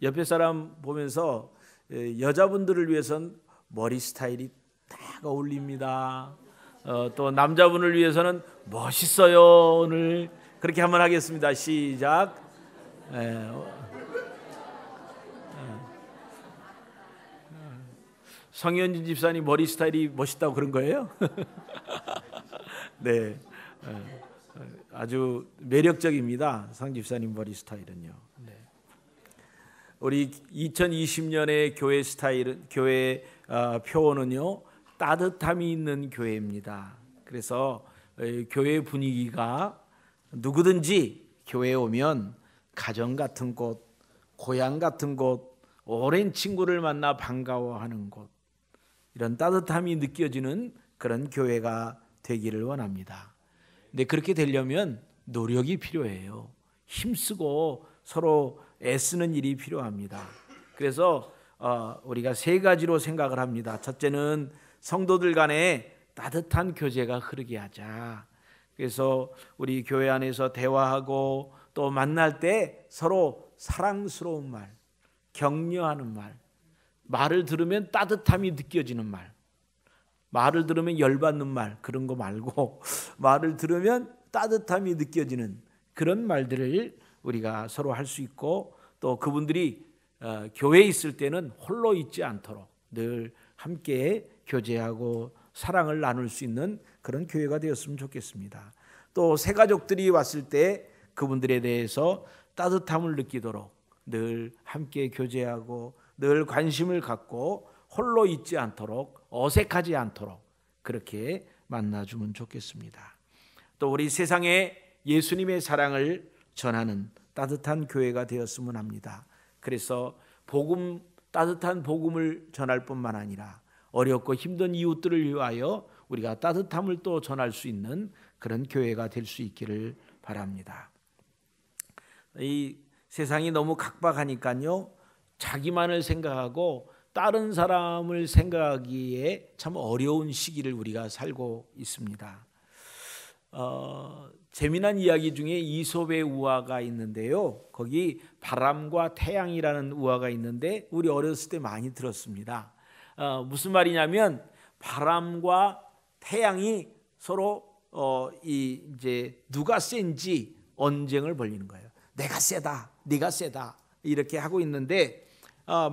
옆에 사람 보면서 여자분들을 위해서는 머리 스타일이 딱 어울립니다. 또 남자분을 위해서는 멋있어요. 오늘 그렇게 한번 하겠습니다. 시작. 성현진 집사님 머리 스타일이 멋있다고 그런 거예요? 네, 아주 매력적입니다. 상 집사님 머리 스타일은요. 네. 우리 2020년의 교회 스타일은 교회 표어는요, 따뜻함이 있는 교회입니다. 그래서 교회 분위기가 누구든지 교회에 오면 가정 같은 곳, 고향 같은 곳, 오랜 친구를 만나 반가워하는 곳, 이런 따뜻함이 느껴지는 그런 교회가 되기를 원합니다. 근데 그렇게 되려면 노력이 필요해요. 힘쓰고 서로 애쓰는 일이 필요합니다. 그래서 우리가 세 가지로 생각을 합니다. 첫째는 성도들 간에 따뜻한 교제가 흐르게 하자. 그래서 우리 교회 안에서 대화하고 또 만날 때 서로 사랑스러운 말, 격려하는 말, 말을 들으면 따뜻함이 느껴지는 말, 말을 들으면 열받는 말, 그런 거 말고 말을 들으면 따뜻함이 느껴지는 그런 말들을 우리가 서로 할 수 있고, 또 그분들이 교회에 있을 때는 홀로 있지 않도록 늘 함께 교제하고 사랑을 나눌 수 있는 그런 교회가 되었으면 좋겠습니다. 또 새가족들이 왔을 때 그분들에 대해서 따뜻함을 느끼도록 늘 함께 교제하고 늘 관심을 갖고 홀로 있지 않도록, 어색하지 않도록 그렇게 만나주면 좋겠습니다. 또 우리 세상에 예수님의 사랑을 전하는 따뜻한 교회가 되었으면 합니다. 그래서 따뜻한 복음을 전할 뿐만 아니라 어렵고 힘든 이웃들을 위하여 우리가 따뜻함을 또 전할 수 있는 그런 교회가 될 수 있기를 바랍니다. 이 세상이 너무 각박하니까요, 자기만을 생각하고 다른 사람을 생각하기에 참 어려운 시기를 우리가 살고 있습니다. 재미난 이야기 중에 이솝의 우화가 있는데요, 거기 바람과 태양이라는 우화가 있는데 우리 어렸을 때 많이 들었습니다. 무슨 말이냐면 바람과 태양이 서로 이제 누가 센지 언쟁을 벌이는 거예요. 내가 세다, 네가 세다, 이렇게 하고 있는데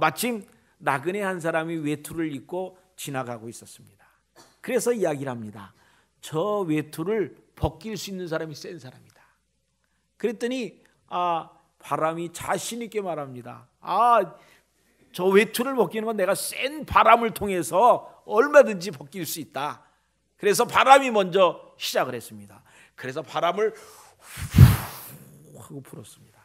마침 나그네 한 사람이 외투를 입고 지나가고 있었습니다. 그래서 이야기를 합니다. 저 외투를 벗길 수 있는 사람이 센 사람이다. 그랬더니 바람이 자신 있게 말합니다. 저 외투를 벗기는 건 내가 센 바람을 통해서 얼마든지 벗길 수 있다. 그래서 바람이 먼저 시작을 했습니다. 그래서 바람을 후 하고 불었습니다.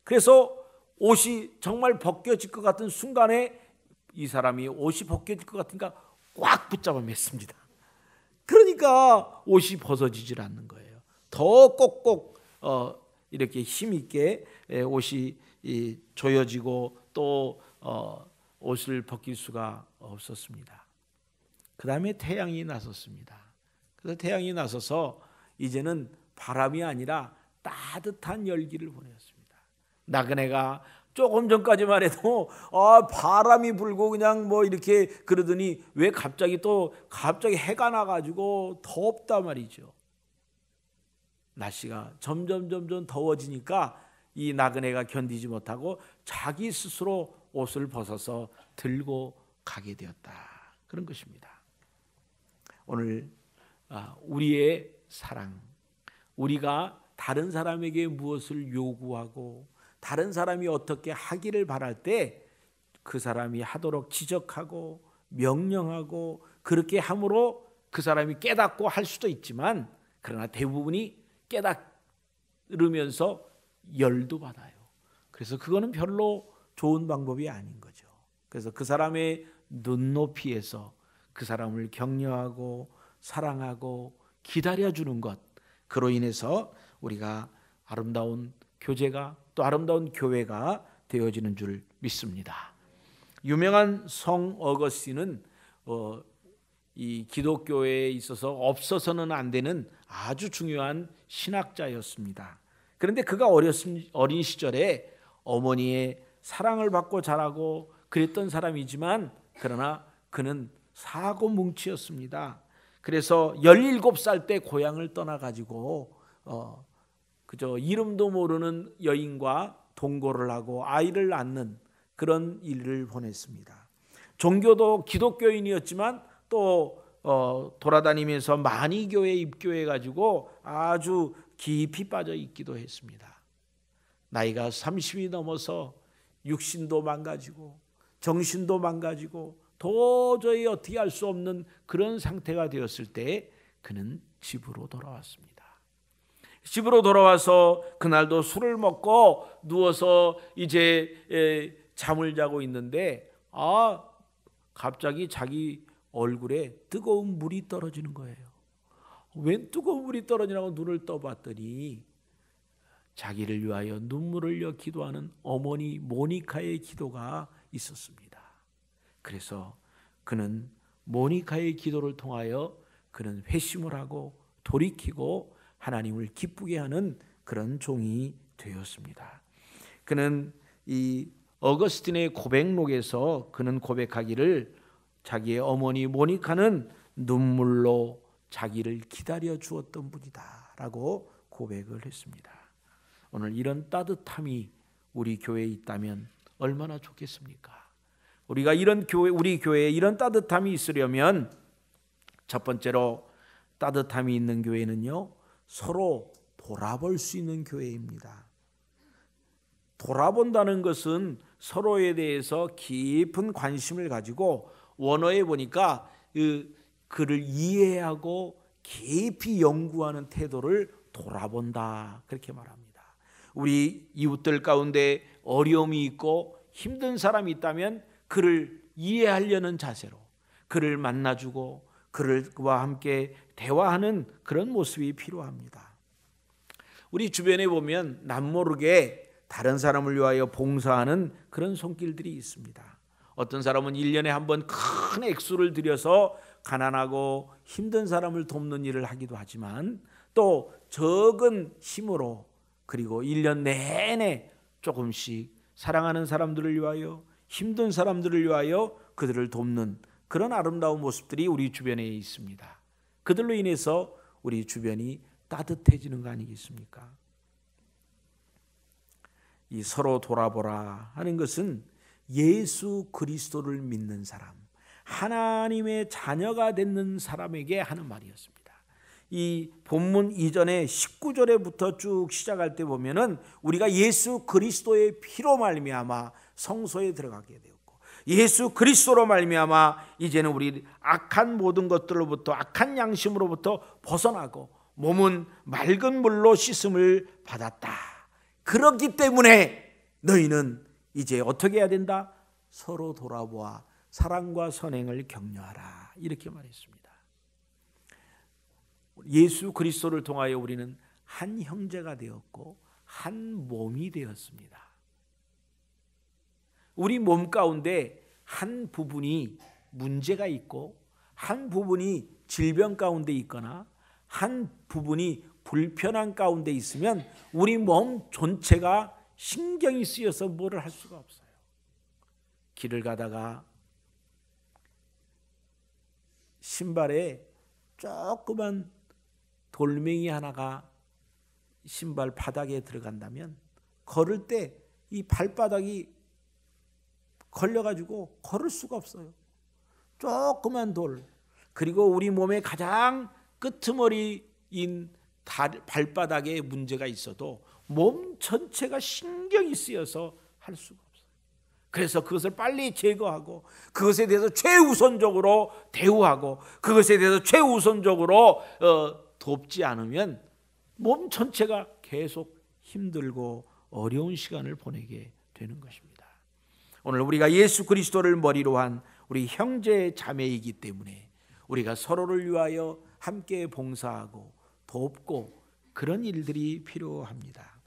그래서 옷이 정말 벗겨질 것 같은 순간에 이 사람이 옷이 벗겨질 것 같으니까 꽉 붙잡아 맸습니다. 그러니까 옷이 벗어지질 않는 거예요. 더 꼭꼭 이렇게 힘있게 옷이 조여지고 또 옷을 벗길 수가 없었습니다. 그 다음에 태양이 나섰습니다. 그래서 태양이 나서서 이제는 바람이 아니라 따뜻한 열기를 보냈습니다. 나그네가 조금 전까지만 해도 바람이 불고 그냥 뭐 이렇게 그러더니 왜 갑자기 해가 나가지고 덥단 말이죠. 날씨가 점점 더워지니까 이 나그네가 견디지 못하고 자기 스스로 옷을 벗어서 들고 가게 되었다. 그런 것입니다. 오늘 우리의 사랑, 우리가 다른 사람에게 무엇을 요구하고 다른 사람이 어떻게 하기를 바랄 때 그 사람이 하도록 지적하고 명령하고 그렇게 함으로 그 사람이 깨닫고 할 수도 있지만, 그러나 대부분이 깨달으면서 열도 받아요. 그래서 그거는 별로 좋은 방법이 아닌 거죠. 그래서 그 사람의 눈높이에서 그 사람을 격려하고 사랑하고 기다려주는 것, 그로 인해서 우리가 아름다운 교제가 또 아름다운 교회가 되어지는 줄 믿습니다. 유명한 성 어거스틴은 이 기독교에 있어서 없어서는 안 되는 아주 중요한 신학자였습니다. 그런데 그가 어린 시절에 어머니의 사랑을 받고 자라고 그랬던 사람이지만 그러나 그는 사고뭉치였습니다. 그래서 17살 때 고향을 떠나가지고 그저 이름도 모르는 여인과 동거를 하고 아이를 낳는 그런 일을 보냈습니다. 종교도 기독교인이었지만 또 돌아다니면서 많이 교회에 입교해가지고 아주 깊이 빠져 있기도 했습니다. 나이가 30이 넘어서 육신도 망가지고 정신도 망가지고 도저히 어떻게 할 수 없는 그런 상태가 되었을 때 그는 집으로 돌아왔습니다. 집으로 돌아와서 그날도 술을 먹고 누워서 이제 잠을 자고 있는데 갑자기 자기 얼굴에 뜨거운 물이 떨어지는 거예요. 웬 뜨거운 물이 떨어지냐고 눈을 떠봤더니 자기를 위하여 눈물을 흘려 기도하는 어머니 모니카의 기도가 있었습니다. 그래서 그는 모니카의 기도를 통하여 그는 회심을 하고 돌이키고 하나님을 기쁘게 하는 그런 종이 되었습니다. 그는 이 어거스틴의 고백록에서 그는 고백하기를 자기의 어머니 모니카는 눈물로 자기를 기다려 주었던 분이다 라고 고백을 했습니다. 오늘 이런 따뜻함이 우리 교회에 있다면 얼마나 좋겠습니까? 우리가 우리 교회에 이런 따뜻함이 있으려면 첫 번째로 따뜻함이 있는 교회는요, 서로 돌아볼 수 있는 교회입니다. 돌아본다는 것은 서로에 대해서 깊은 관심을 가지고 원어에 보니까 그를 이해하고 깊이 연구하는 태도를 돌아본다 그렇게 말합니다. 우리 이웃들 가운데 어려움이 있고 힘든 사람이 있다면 그를 이해하려는 자세로 그를 만나주고 그와 함께 대화하는 그런 모습이 필요합니다. 우리 주변에 보면 남모르게 다른 사람을 위하여 봉사하는 그런 손길들이 있습니다. 어떤 사람은 1년에 한 번 큰 액수를 들여서 가난하고 힘든 사람을 돕는 일을 하기도 하지만 또 적은 힘으로 그리고 1년 내내 조금씩 사랑하는 사람들을 위하여 힘든 사람들을 위하여 그들을 돕는 그런 아름다운 모습들이 우리 주변에 있습니다. 그들로 인해서 우리 주변이 따뜻해지는 거 아니겠습니까? 이 서로 돌아보라 하는 것은 예수 그리스도를 믿는 사람, 하나님의 자녀가 되는 사람에게 하는 말이었습니다. 이 본문 이전에 19절에부터 쭉 시작할 때 보면은 우리가 예수 그리스도의 피로 말미암아 성소에 들어가게 되었고 예수 그리스도로 말미암아 이제는 우리 악한 모든 것들로부터 악한 양심으로부터 벗어나고 몸은 맑은 물로 씻음을 받았다. 그렇기 때문에 너희는 이제 어떻게 해야 된다? 서로 돌아보아 사랑과 선행을 격려하라. 이렇게 말했습니다. 예수 그리스도를 통하여 우리는 한 형제가 되었고 한 몸이 되었습니다. 우리 몸 가운데 한 부분이 문제가 있고 한 부분이 질병 가운데 있거나 한 부분이 불편한 가운데 있으면 우리 몸 전체가 신경이 쓰여서 뭐를 할 수가 없어요. 길을 가다가 신발에 조그만 돌멩이 하나가 신발 바닥에 들어간다면 걸을 때 이 발바닥이 걸려가지고 걸을 수가 없어요. 조그만 돌, 그리고 우리 몸의 가장 끄트머리인 발바닥에 문제가 있어도 몸 전체가 신경이 쓰여서 할 수가 없어요. 그래서 그것을 빨리 제거하고 그것에 대해서 최우선적으로 대우하고 그것에 대해서 최우선적으로 돕지 않으면 몸 전체가 계속 힘들고 어려운 시간을 보내게 되는 것입니다. 오늘 우리가 예수 그리스도를 머리로 한 우리 형제 자매이기 때문에 우리가 서로를 위하여 함께 봉사하고 돕고 그런 일들이 필요합니다.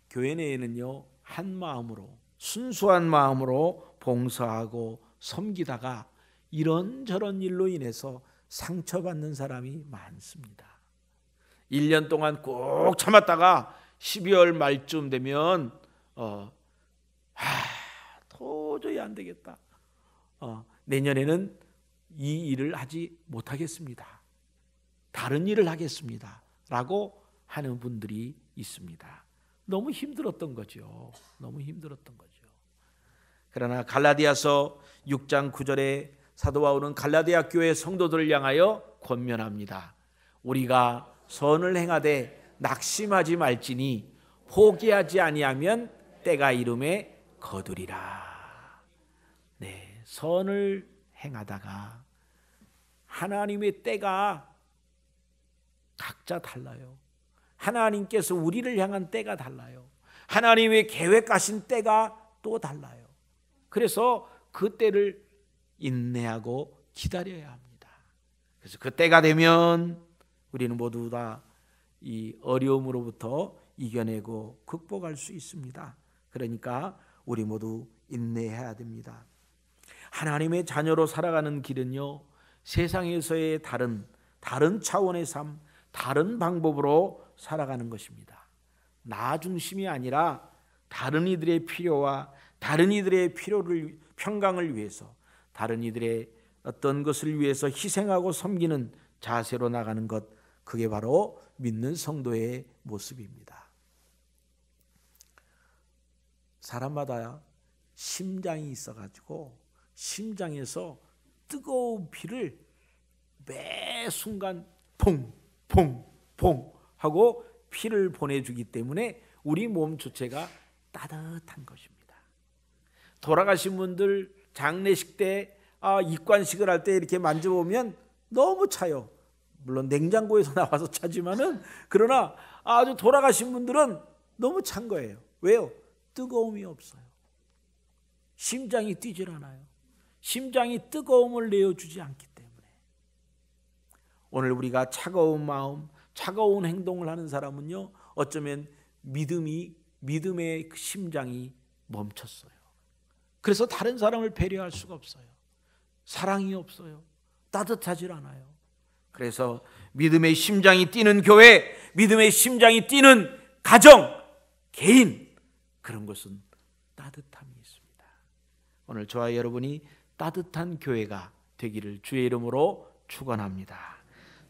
교회 내에는요, 한 마음으로 순수한 마음으로 봉사하고 섬기다가 이런저런 일로 인해서 상처받는 사람이 많습니다. 1년 동안 꼭 참았다가 12월 말쯤 되면 도저히 안 되겠다. 내년에는 이 일을 하지 못하겠습니다. 다른 일을 하겠습니다. 라고 하는 분들이 있습니다. 너무 힘들었던 거죠. 너무 힘들었던 거죠. 그러나 갈라디아서 6장 9절에 사도 바울은 갈라디아 교회 성도들을 향하여 권면합니다. 우리가 선을 행하되 낙심하지 말지니 포기하지 아니하면 때가 이름에 거두리라. 네, 선을 행하다가 하나님의 때가 각자 달라요. 하나님께서 우리를 향한 때가 달라요. 하나님의 계획하신 때가 또 달라요. 그래서 그 때를 인내하고 기다려야 합니다. 그래서 그 때가 되면 우리는 모두 다 이 어려움으로부터 이겨내고 극복할 수 있습니다. 그러니까 우리 모두 인내해야 됩니다. 하나님의 자녀로 살아가는 길은요, 세상에서의 다른 차원의 삶, 다른 방법으로 살아가는 것입니다. 나 중심이 아니라 다른 이들의 필요와 다른 이들의 평강을 위해서, 다른 이들의 어떤 것을 위해서 희생하고 섬기는 자세로 나가는 것, 그게 바로 믿는 성도의 모습입니다. 사람마다 심장이 있어가지고 심장에서 뜨거운 피를 매 순간 퐁퐁퐁 하고 피를 보내주기 때문에 우리 몸 주체가 따뜻한 것입니다. 돌아가신 분들 장례식 때 입관식을 할 때 이렇게 만져보면 너무 차요. 물론 냉장고에서 나와서 차지만은, 그러나 아주 돌아가신 분들은 너무 찬 거예요. 왜요? 뜨거움이 없어요. 심장이 뛰질 않아요. 심장이 뜨거움을 내어주지 않기 때문에. 오늘 우리가 차가운 마음, 차가운 행동을 하는 사람은요, 어쩌면 믿음의 심장이 멈췄어요. 그래서 다른 사람을 배려할 수가 없어요. 사랑이 없어요. 따뜻하질 않아요. 그래서 믿음의 심장이 뛰는 교회, 믿음의 심장이 뛰는 가정, 개인, 그런 것은 따뜻함이 있습니다. 오늘 저와 여러분이 따뜻한 교회가 되기를 주의 이름으로 축원합니다.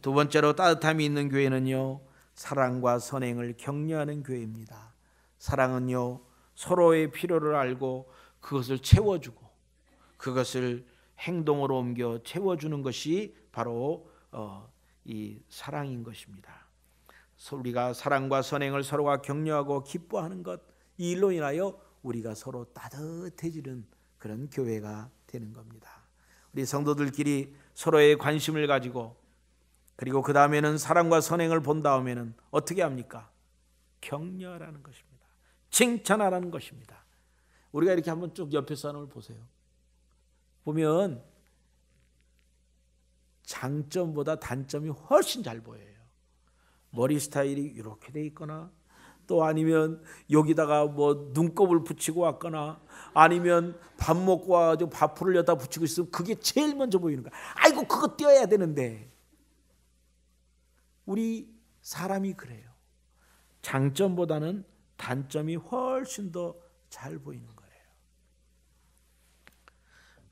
두 번째로 따뜻함이 있는 교회는요, 사랑과 선행을 격려하는 교회입니다. 사랑은요, 서로의 필요를 알고 그것을 채워주고 그것을 행동으로 옮겨 채워주는 것이 바로 이 사랑인 것입니다. 우리가 사랑과 선행을 서로가 격려하고 기뻐하는 것, 이 일로 인하여 우리가 서로 따뜻해지는 그런 교회가 되는 겁니다. 우리 성도들끼리 서로의 관심을 가지고, 그리고 그 다음에는 사랑과 선행을 본 다음에는 어떻게 합니까? 격려하라는 것입니다. 칭찬하라는 것입니다. 우리가 이렇게 한번 쭉 옆에 사람을 보세요. 보면 장점보다 단점이 훨씬 잘 보여요. 머리 스타일이 이렇게 돼 있거나, 또 아니면 여기다가 뭐 눈곱을 붙이고 왔거나, 아니면 밥 먹고 와가지고 밥풀을 여기다 붙이고 있으면 그게 제일 먼저 보이는 거야. 아이고, 그거 떼어야 되는데. 우리 사람이 그래요. 장점보다는 단점이 훨씬 더 잘 보이는 거예요.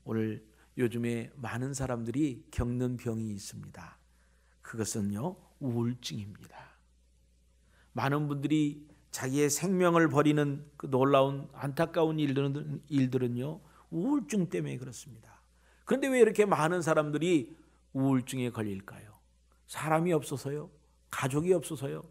오늘 요즘에 많은 사람들이 겪는 병이 있습니다. 그것은요, 우울증입니다. 많은 분들이 자기의 생명을 버리는 그 놀라운 안타까운 일들은요, 우울증 때문에 그렇습니다. 그런데 왜 이렇게 많은 사람들이 우울증에 걸릴까요? 사람이 없어서요? 가족이 없어서요?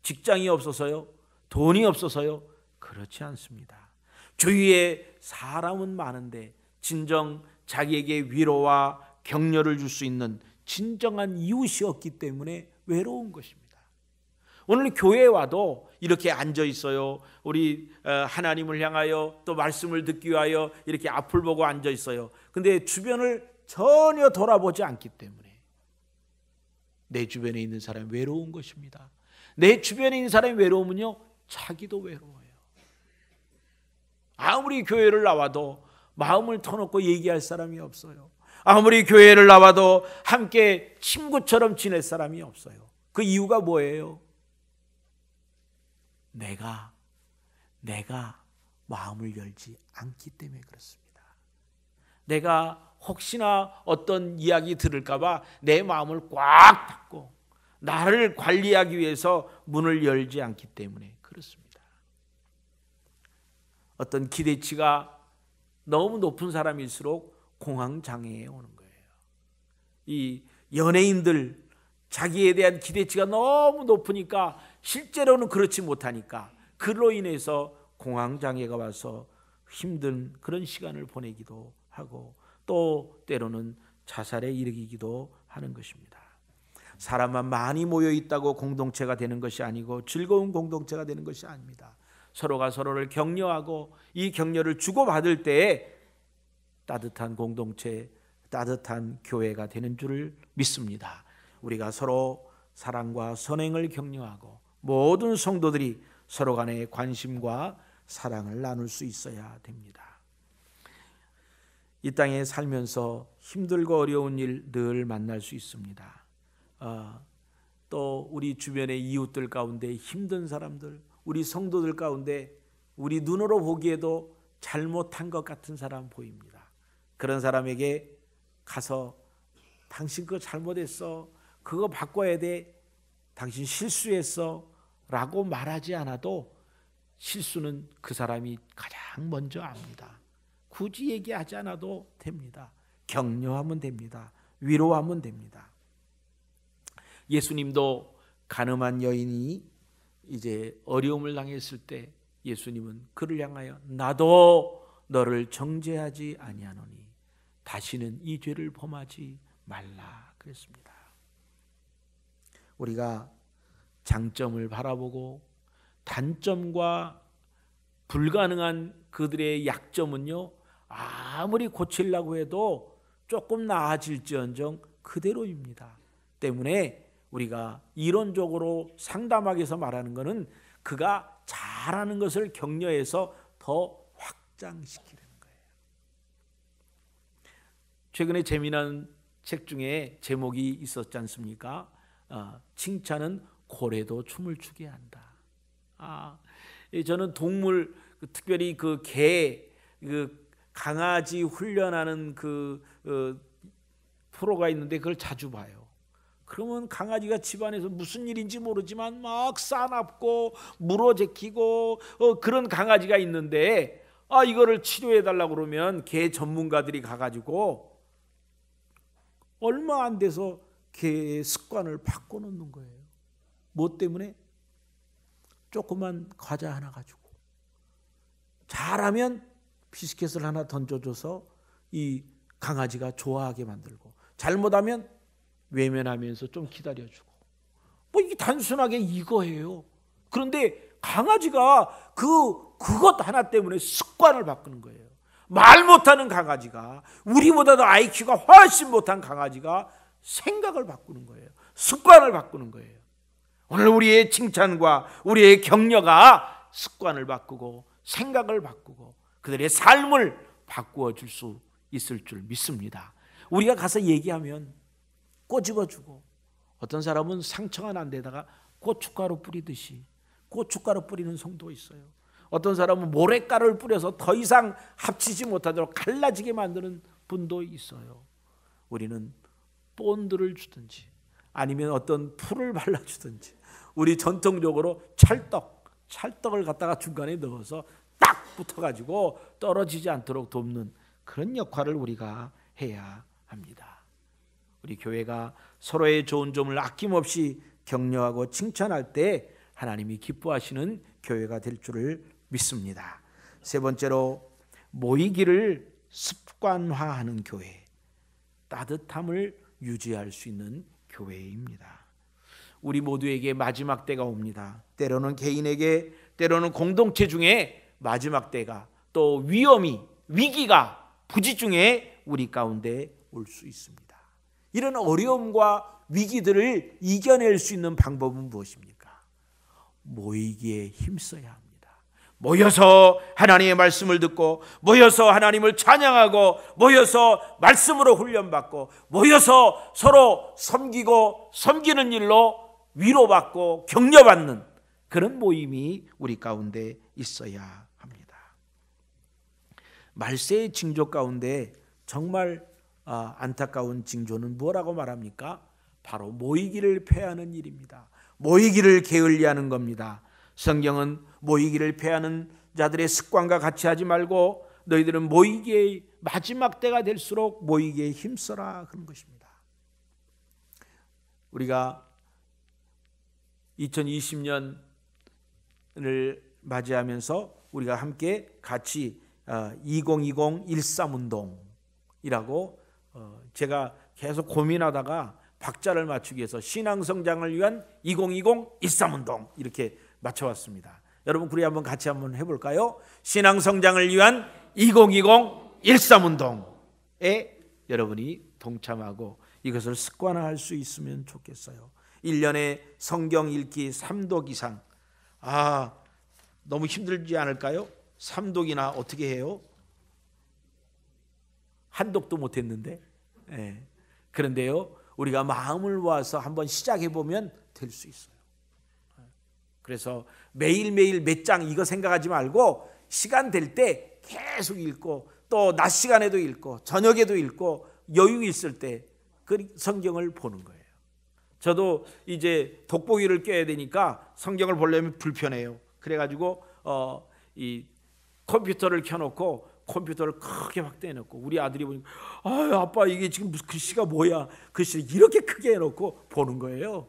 직장이 없어서요? 돈이 없어서요? 그렇지 않습니다. 주위에 사람은 많은데 진정 자기에게 위로와 격려를 줄 수 있는 진정한 이웃이 없기 때문에 외로운 것입니다. 오늘 교회에 와도 이렇게 앉아 있어요. 우리 하나님을 향하여 또 말씀을 듣기 위하여 이렇게 앞을 보고 앉아 있어요. 근데 주변을 전혀 돌아보지 않기 때문에 내 주변에 있는 사람이 외로운 것입니다. 내 주변에 있는 사람이 외로우면요, 자기도 외로워요. 아무리 교회를 나와도 마음을 터놓고 얘기할 사람이 없어요. 아무리 교회를 나와도 함께 친구처럼 지낼 사람이 없어요. 그 이유가 뭐예요? 내가 마음을 열지 않기 때문에 그렇습니다. 내가 혹시나 어떤 이야기 들을까 봐 내 마음을 꽉 닫고 나를 관리하기 위해서 문을 열지 않기 때문에 그렇습니다. 어떤 기대치가 너무 높은 사람일수록 공황장애에 오는 거예요. 이 연예인들 자기에 대한 기대치가 너무 높으니까 실제로는 그렇지 못하니까 그로 인해서 공황장애가 와서 힘든 그런 시간을 보내기도 하고 또 때로는 자살에 이르기도 하는 것입니다. 사람만 많이 모여 있다고 공동체가 되는 것이 아니고 즐거운 공동체가 되는 것이 아닙니다. 서로가 서로를 격려하고 이 격려를 주고받을 때에 따뜻한 공동체, 따뜻한 교회가 되는 줄을 믿습니다. 우리가 서로 사랑과 선행을 격려하고 모든 성도들이 서로 간에 관심과 사랑을 나눌 수 있어야 됩니다. 이 땅에 살면서 힘들고 어려운 일 늘 만날 수 있습니다. 또 우리 주변의 이웃들 가운데 힘든 사람들, 우리 성도들 가운데 우리 눈으로 보기에도 잘못한 것 같은 사람 보입니다. 그런 사람에게 가서 당신 그거 잘못했어, 그거 바꿔야 돼, 당신 실수했어 라고 말하지 않아도 실수는 그 사람이 가장 먼저 압니다. 굳이 얘기하지 않아도 됩니다. 격려하면 됩니다. 위로하면 됩니다. 예수님도 가늠한 여인이 이제 어려움을 당했을 때 예수님은 그를 향하여 나도 너를 정죄하지 아니하노니 다시는 이 죄를 범하지 말라 그랬습니다. 우리가 장점을 바라보고 단점과 불가능한 그들의 약점은요, 아무리 고치려고 해도 조금 나아질지언정 그대로입니다. 때문에 우리가 이론적으로 상담하기 위해서 말하는 것은 그가 잘하는 것을 격려해서 더 확장시키는 거예요. 최근에 재미난 책 중에 제목이 있었지 않습니까? 칭찬은 고래도 춤을 추게 한다. 저는 동물, 특별히 그 개, 강아지 훈련하는 프로가 있는데 그걸 자주 봐요. 그러면 강아지가 집안에서 무슨 일인지 모르지만 막 싸납고 물어제키고 그런 강아지가 있는데 이거를 치료해달라고 그러면 개 전문가들이 가가지고 얼마 안 돼서 개의 습관을 바꿔놓는 거예요. 뭐 때문에? 조그만 과자 하나 가지고 잘하면 비스켓을 하나 던져줘서 이 강아지가 좋아하게 만들고 잘못하면 외면하면서 좀 기다려주고 뭐 이게 단순하게 이거예요. 그런데 강아지가 그것 하나 때문에 습관을 바꾸는 거예요. 말 못하는 강아지가, 우리보다도 IQ가 훨씬 못한 강아지가 생각을 바꾸는 거예요. 습관을 바꾸는 거예요. 오늘 우리의 칭찬과 우리의 격려가 습관을 바꾸고 생각을 바꾸고 그들의 삶을 바꾸어 줄 수 있을 줄 믿습니다. 우리가 가서 얘기하면 꼬집어주고, 어떤 사람은 상처가 난 데다가 고춧가루 뿌리듯이 고춧가루 뿌리는 성도가 있어요. 어떤 사람은 모래가루를 뿌려서 더 이상 합치지 못하도록 갈라지게 만드는 분도 있어요. 우리는 본드를 주든지 아니면 어떤 풀을 발라주든지, 우리 전통적으로 찰떡을 갖다가 중간에 넣어서 딱 붙어가지고 떨어지지 않도록 돕는 그런 역할을 우리가 해야 합니다. 우리 교회가 서로의 좋은 점을 아낌없이 격려하고 칭찬할 때 하나님이 기뻐하시는 교회가 될 줄을 믿습니다. 세 번째로, 모이기를 습관화하는 교회, 따뜻함을 유지할 수 있는 교회입니다. 우리 모두에게 마지막 때가 옵니다. 때로는 개인에게, 때로는 공동체 중에 마지막 때가, 또 위기가 부지 중에 우리 가운데 올 수 있습니다. 이런 어려움과 위기들을 이겨낼 수 있는 방법은 무엇입니까? 모이기에 힘써야 합니다. 모여서 하나님의 말씀을 듣고, 모여서 하나님을 찬양하고, 모여서 말씀으로 훈련받고, 모여서 서로 섬기고 섬기는 일로 위로받고 격려받는 그런 모임이 우리 가운데 있어야 합니다. 말세의 징조 가운데 정말 안타까운 징조는 뭐라고 말합니까? 바로 모이기를 패하는 일입니다. 모이기를 게을리하는 겁니다. 성경은 모이기를 패하는 자들의 습관과 같이 하지 말고 너희들은 모이기의 마지막 때가 될수록 모이기에 힘써라 그런 것입니다. 우리가 2020년을 맞이하면서 우리가 함께 같이 2020 13운동이라고 제가 계속 고민하다가 박자를 맞추기 위해서 신앙성장을 위한 2020 13운동 이렇게 맞춰왔습니다. 여러분 우리 한번 같이 한번 해볼까요? 신앙성장을 위한 2020 13운동에 여러분이 동참하고 이것을 습관화할 수 있으면 좋겠어요. 1년에 성경 읽기 3독 이상. 너무 힘들지 않을까요? 3독이나 어떻게 해요? 한 독도 못했는데. 그런데요, 우리가 마음을 모아서 한번 시작해보면 될 수 있어요. 그래서 매일매일 몇 장 이거 생각하지 말고 시간 될 때 계속 읽고 또 낮 시간에도 읽고 저녁에도 읽고 여유 있을 때 그 성경을 보는 거예요. 저도 이제 돋보기를 껴야 되니까 성경을 보려면 불편해요. 그래가지고 이 컴퓨터를 켜놓고 컴퓨터를 크게 확대해놓고 우리 아들이 보니까 아빠 이게 지금 무슨 글씨가 뭐야? 글씨를 이렇게 크게 해놓고 보는 거예요.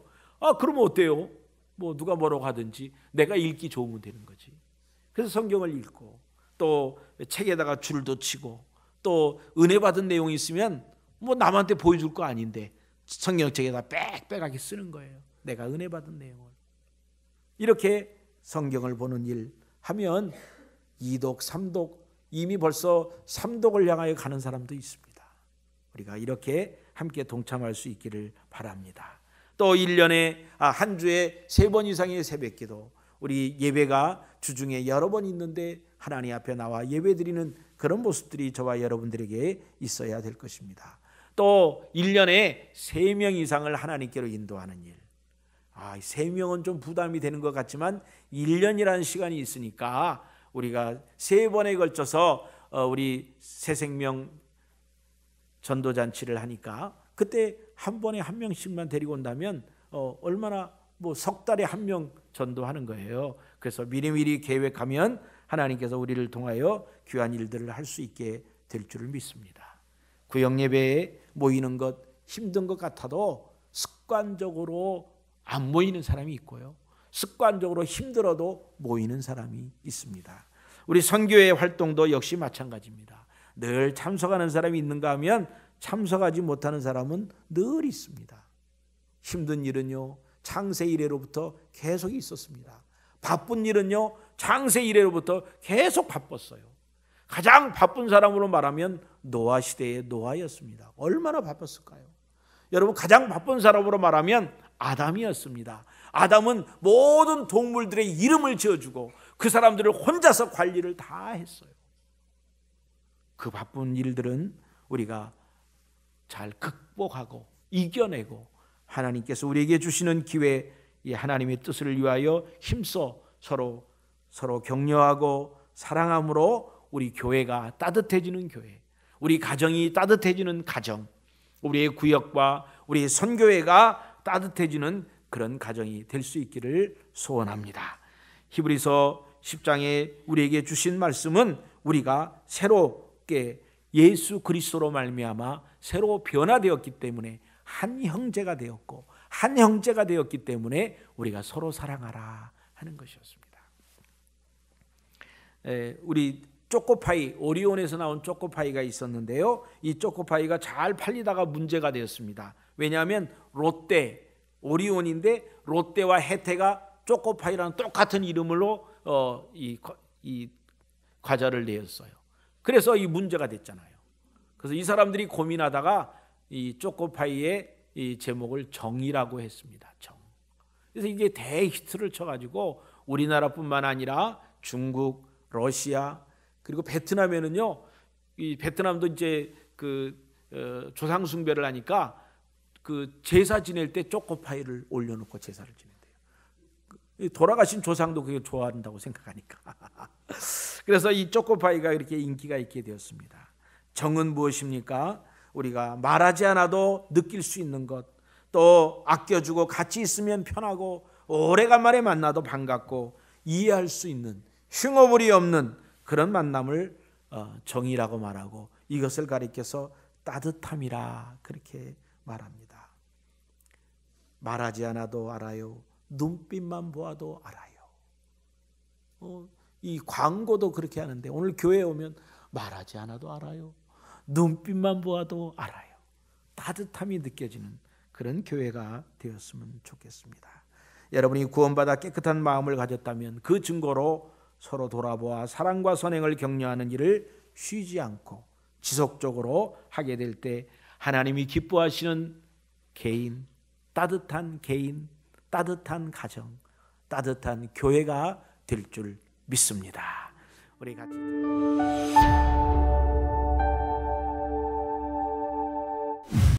그러면 어때요? 뭐 누가 뭐라고 하든지 내가 읽기 좋으면 되는 거지. 그래서 성경을 읽고 또 책에다가 줄도 치고 또 은혜 받은 내용이 있으면 뭐 남한테 보여줄 거 아닌데 성경책에다 빽빽하게 쓰는 거예요. 내가 은혜 받은 내용을. 이렇게 성경을 보는 일 하면 2독, 3독 이미 벌써 3독을 향하여 가는 사람도 있습니다. 우리가 이렇게 함께 동참할 수 있기를 바랍니다. 또 1년에 한 주에 3번 이상의 새벽기도, 우리 예배가 주중에 여러 번 있는데 하나님 앞에 나와 예배드리는 그런 모습들이 저와 여러분들에게 있어야 될 것입니다. 또 1년에 3명 이상을 하나님께로 인도하는 일. 3명은 좀 부담이 되는 것 같지만 1년이라는 시간이 있으니까 우리가 3번에 걸쳐서 우리 새생명 전도잔치를 하니까 그때 한 번에 한 명씩만 데리고 온다면 얼마나 뭐 석 달에 한 명 전도하는 거예요. 그래서 미리미리 계획하면 하나님께서 우리를 통하여 귀한 일들을 할 수 있게 될 줄을 믿습니다. 구역 예배에 모이는 것 힘든 것 같아도 습관적으로 안 모이는 사람이 있고요. 습관적으로 힘들어도 모이는 사람이 있습니다. 우리 선교회 활동도 역시 마찬가지입니다. 늘 참석하는 사람이 있는가 하면 참석하지 못하는 사람은 늘 있습니다. 힘든 일은요, 창세 이래로부터 계속 있었습니다. 바쁜 일은요, 창세 이래로부터 계속 바빴어요. 가장 바쁜 사람으로 말하면 노아 시대의 노아였습니다. 얼마나 바빴을까요? 여러분, 가장 바쁜 사람으로 말하면 아담이었습니다. 아담은 모든 동물들의 이름을 지어주고 그 사람들을 혼자서 관리를 다 했어요. 그 바쁜 일들은 우리가 잘 극복하고 이겨내고 하나님께서 우리에게 주시는 기회, 이 하나님의 뜻을 위하여 힘써 서로 격려하고 사랑함으로 우리 교회가 따뜻해지는 교회, 우리 가정이 따뜻해지는 가정, 우리의 구역과 우리의 선교회가 따뜻해지는 그런 가정이 될 수 있기를 소원합니다. 히브리서 10장에 우리에게 주신 말씀은 우리가 새롭게 예수 그리스도로 말미암아 새로 변화되었기 때문에 한 형제가 되었고 한 형제가 되었기 때문에 우리가 서로 사랑하라 하는 것이었습니다. 우리 초코파이, 오리온에서 나온 초코파이가 있었는데요, 이 초코파이가 잘 팔리다가 문제가 되었습니다. 왜냐하면 롯데, 오리온인데 롯데와 혜태가 초코파이라는 똑같은 이름으로 이 과자를 내었어요. 그래서 이 문제가 됐잖아요. 그래서 이 사람들이 고민하다가 이 초코파이의 이 제목을 정이라고 했습니다. 정. 그래서 이게 대히트를 쳐가지고 우리나라뿐만 아니라 중국, 러시아, 그리고 베트남에는요, 이 베트남도 이제 조상 숭배를 하니까 그 제사 지낼 때 초코파이를 올려놓고 제사를 지낸대요. 돌아가신 조상도 그게 좋아한다고 생각하니까. 그래서 이 초코파이가 이렇게 인기가 있게 되었습니다. 정은 무엇입니까? 우리가 말하지 않아도 느낄 수 있는 것, 또 아껴주고 같이 있으면 편하고 오래간만에 만나도 반갑고 이해할 수 있는 흉어불이 없는 그런 만남을 정이라고 말하고, 이것을 가리켜서 따뜻함이라 그렇게 말합니다. 말하지 않아도 알아요. 눈빛만 보아도 알아요. 이 광고도 그렇게 하는데 오늘 교회에 오면 말하지 않아도 알아요. 눈빛만 보아도 알아요. 따뜻함이 느껴지는 그런 교회가 되었으면 좋겠습니다. 여러분이 구원받아 깨끗한 마음을 가졌다면 그 증거로 서로 돌아보아 사랑과 선행을 격려하는 일을 쉬지 않고 지속적으로 하게 될 때 하나님이 기뻐하시는 개인, 따뜻한 가정, 따뜻한 교회가 될 줄 믿습니다. 우리 같이